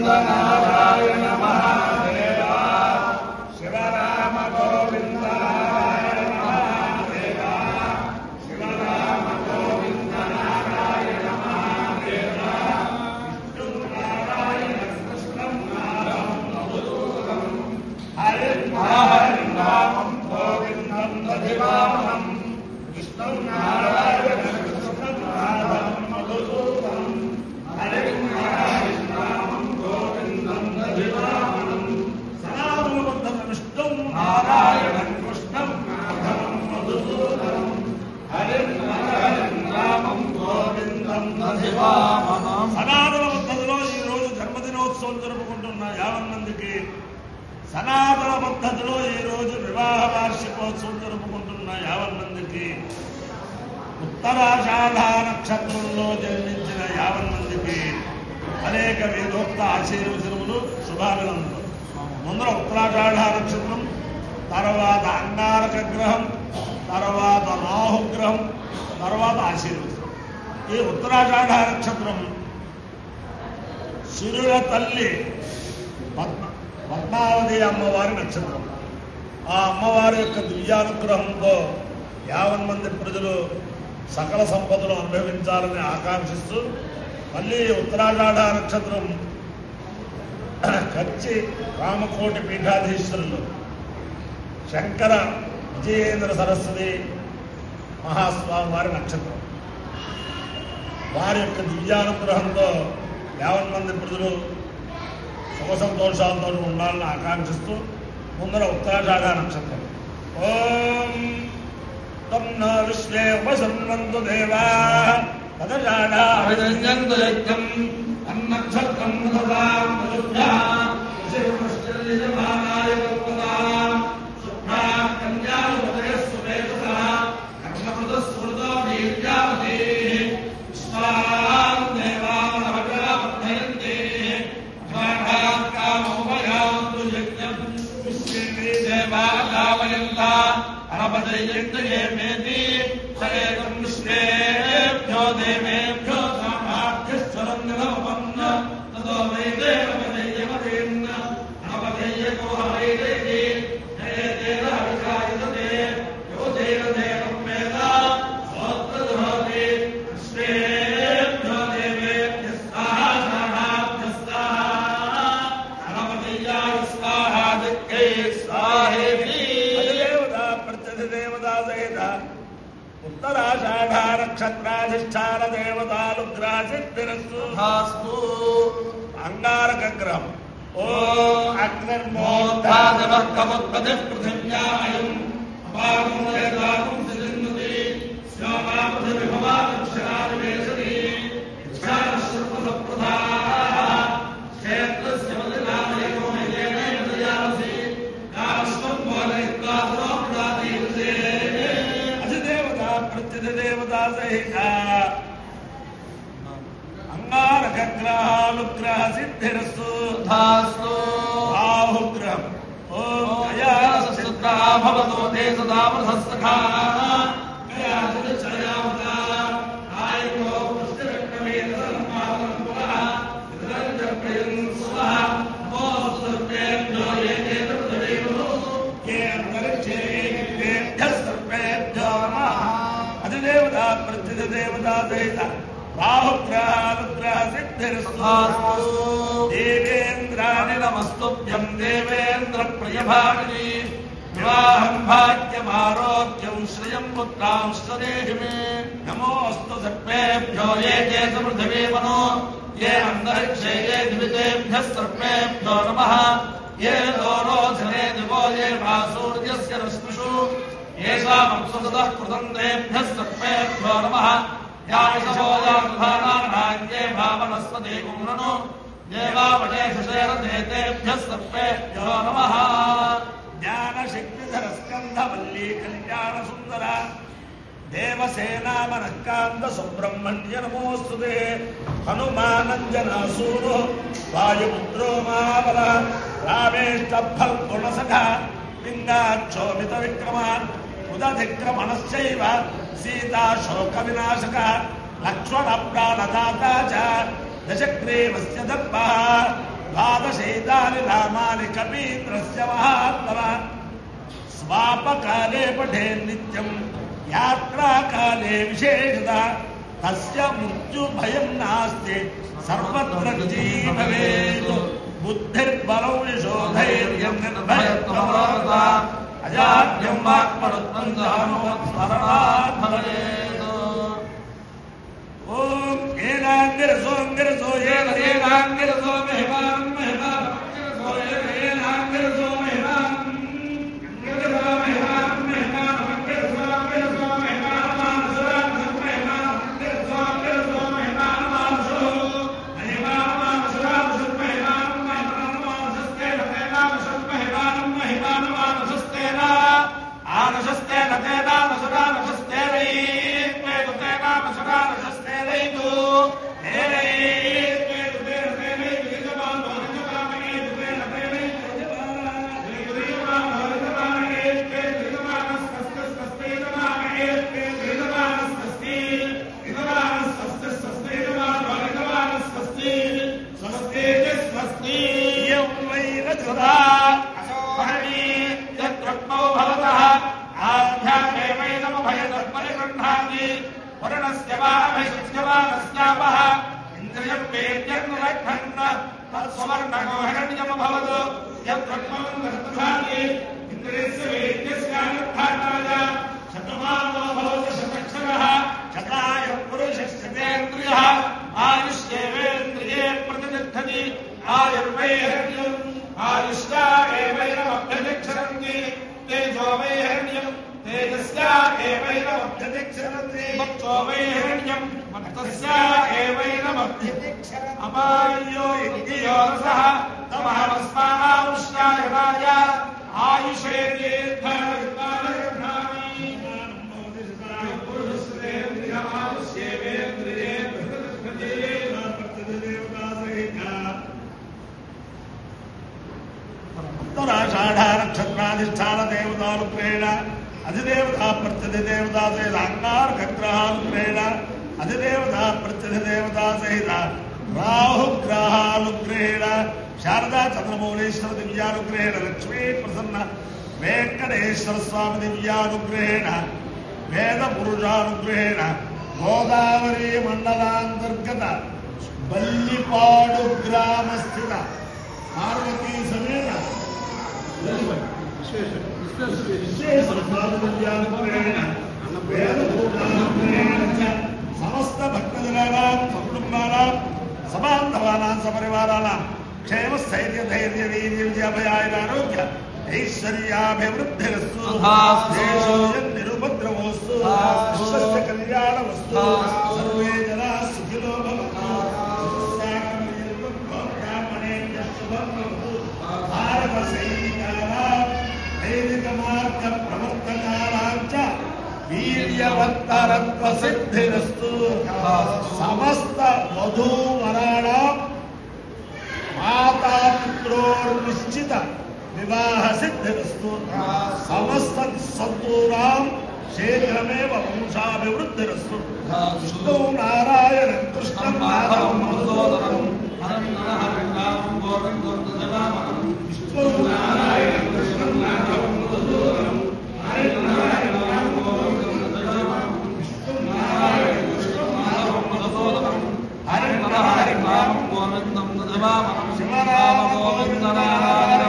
గోవింద నారాయణ మహాదేవ శివరామ గోవింద నారాయణ మహాదేవ శివరామ గోవింద నారాయణ మహాదేవ విష్ణు నారాయణ కృష్ణం నామం మధుసూదనం హరి నామం గోవిందం దధివామహం విష్ణు నారాయణ కృష్ణం నామం మధుసూదనం హరి నామం గోవిందం దధివామహం సనాతన విష్ణు నారాయణ కృష్ణం నామం మధుసూదనం హరి నామం గోవిందం దధివామహం. సనాతన పద్ధతిలో ఈ రోజు జన్మదినోత్సవం జరుపుకుంటున్న 50 మందికి, సనాతన పద్ధతిలో ఈ రోజు వివాహ వార్షికోత్సవం జరుపుకుంటున్న 50 మందికి, ఉత్తరాషాఢ నక్షత్రంలో జన్మించిన 50 మందికి అనేక వేదోక్త ఆశీర్వచనములు, శుభాభినందనలు. ముందర ఉత్తరాషాఢ నక్షత్రం, తర్వాత అంగారక గ్రహం, తర్వాత రాహుగ్రహం, తర్వాత ఆశీర్వచనం. ఈ ఉత్తరాషాఢ నక్షత్రం సూర్యుల తల్లి పద్మావతి అమ్మవారి నక్షత్రం. ఆ అమ్మవారి యొక్క దివ్యానుగ్రహంతో 50 మంది ప్రజలు సకల సంపదలు అనుభవించాలని ఆకాంక్షిస్తూ, మళ్ళీ ఉత్తరాషాఢ నక్షత్రం కచ్చి రామకోటి పీఠాధీశ్వరులు శంకర విజయేంద్ర సరస్వతి మహాస్వామి వారి నక్షత్రం. వారి యొక్క దివ్యానుగ్రహంతో 50 మంది ప్రజలు సుఖ సంతోషాలతో ఉండాలని ఆకాంక్షిస్తూ ముందర ఉత్తరాషాఢ నక్షత్రం. ఓం తం న విశ్వే ఉపసన్వంతు దేవాః తదషాఢాభిజన్యంతు యజ్ఞం అన్నక్షత్రం దదాం మధుభ్యాం శివశ్చర్యజమానాయ కల్పతాం శుభ్రాం కన్యాయుపదయస్సు వేదసః కర్మకృతస్మృతో వీర్యావతి విశ్వాం దేవాన్ అభ్యావర్ధయంతి అఘాఢాం కామోభయాంతు యజ్ఞం విశ్వే దేవాగావయంత అనపదయంత ఏమేతి సరేకం విశ్వేభ్యో దేవేభ్యో సామాభ్యశ్వరం నిలవపన్న తదో వై దేవపదయ్యమదేన్న అనపదయ్యకో హరైదేతి హరేతేన హరికాయతే యో దేవదేవం వేద సోత్రధోతి విశ్వేభ్యో దేవేభ్య స్వాహాభ్యస్తాః అనపదయ్యాయ స్వాహాదిక్యై స్వాహేతి. అధిదేవతా ప్రత్యధిదేవతా సహిత ఉత్తరాషాఢ నక్షత్రాధిష్టాన దేవతానుగ్రహసిద్ధిరస్తు. అంగారక గ్రహం. ఓం అగ్నిర్మోద్ధాదివః కముత్పతిః పృథివ్యాయం అపాగం వేదాగం సిద్ధిందతి స్యోమా పృథివిభవా దక్షిణాదివేశని ఇచ్ఛాశ్రుతసప్రదాః క్షేత్రస్య మదినామయో మయ్యేన మదయాసి కాశ్వం బోధయిత్వా సరోపదాతీర్తే. అధిదేవతా ప్రత్యధిదేవతా సహిత అంగారక గ్రహానుగ్రహ సిద్ధిరస్తు. రాహుగ్రహం. ఓం గయాసిద్ధ్రా భవతో తే సదా వృధస్తఖా గయాసిద్ధ్రయావతా ఆయో పుష్టిరక్తమేతన్మాతం పునః విదరంజప్రయం స్వః నమోస్తు సర్వేభ్యో ఏకేత పృథివీలో ఏ అంతరిక్షే ఏకేభ్యః సర్వేభ్యో నమః. అధిదేవతా ప్రత్యధిదేవతా సహిత రాహుగ్రహానుగ్రహ సిద్ధిరస్తు. దేవేంద్రాని నమస్తుభ్యం దేవేంద్ర ప్రియభామిని వివాహం భాగ్యమారోగ్యం శ్రియం పుత్రాంశ్చ దేహి మే. నమోస్తు సర్వేభ్యో ఏ చేత పృథివీమనో ఏ అంతరిక్షే ఏ దివిజేభ్యః సర్వేభ్యో నమః. ఏ దోరోధనే దివో ఏ మా సూర్యస్య రశ్మిషు ఏషామప్సు సదః కృతం తేభ్యః సర్వేభ్యో నమః. యాయసోయానుధానాన్యే భావనస్పదే గుమ్రను దేవావటేషేరదేతేభ్యః సర్వేభ్యో నమః. జ్ఞానశక్తిధర స్కంధ వల్లీ కళ్యాణ సుందర దేవసేనామనఃకాంత సుబ్రహ్మణ్య నమోస్తుతే. హనుమానంజనాసూనో వాయుపుత్రో మాబల రామేష్టఫల్గుణసఖ లింగాక్షోభిత విక్రమ ఉదధిక్రమణశ్చైవ సీతా శోక వినాశక లక్ష్మణ ప్రాణదాతా చ దశగ్రీవస్య దర్భః सर्वाणि नामानि कपीन्द्रस्य महात्मनः स्वापकाले पठेत् नित्यं यात्राकाले विशेषतः तस्य मृत्युभयं नास्ति सर्वत्र जीववेत् बुद्धिर्बलौ यशोधैर्यं निर्भयत्वम् अजाड्यं वाक्पटुत्वं स्मरणात् भवेत्। ओम एनांगिरसो एनांगिरसो मेहमान मेहमान एनांगिरसो मेहमान नक्षत्राधिष्ठान देवतानुग्रहेण अधिदेवता प्रत्यधिदेवता सहित अंगारकग्रहानुग्रहेण अधिदेवता प्रत्यधिदेवता सहित राहुग्रहानुग्रहेण शारदा चंद्रमौलेश्वर दिव्यानुग्रहेण लक्ष्मी प्रसन्न वेंकटेश्वर स्वामी दिव्यानुग्रहेण वेद पुरुषानुग्रहेण गोदावरी मंडलांतर्गत बल्लिपाडु ग्राम स्थित पार्वती समेत समस्त भक्तजनानां सकुटुंबानां सबान्धवानां सपरिवाराणां क्षेम स्थैर्य धैर्य वीर्य विजयाभयारोग्य ऐश्वर्याभिवृद्धिरस्तु निरुपद्रवोस्तु विश्वस्य कल्याणमस्तु सर्वे जनाः सुखिनो भवन्तु वैदिकमार्ग प्रवर्तकानां च वीर्यवत्तरत्व सिद्धिरस्तु समस्त वधूवराणां माता पुत्रोर्निश्चित विवाह सिद्धिरस्तु समस्त सन्तूनां शीघ्रमेव वंशाभिवृद्धिरस्तु विष्णु नारायण कृष्णं माधवं मधुसूदनं विष्णु नारायण कृष्णं माधवं मधुसूदनं हरे नारायण गोविन्दं दधवामनं शिवराम गोविन्द नारायण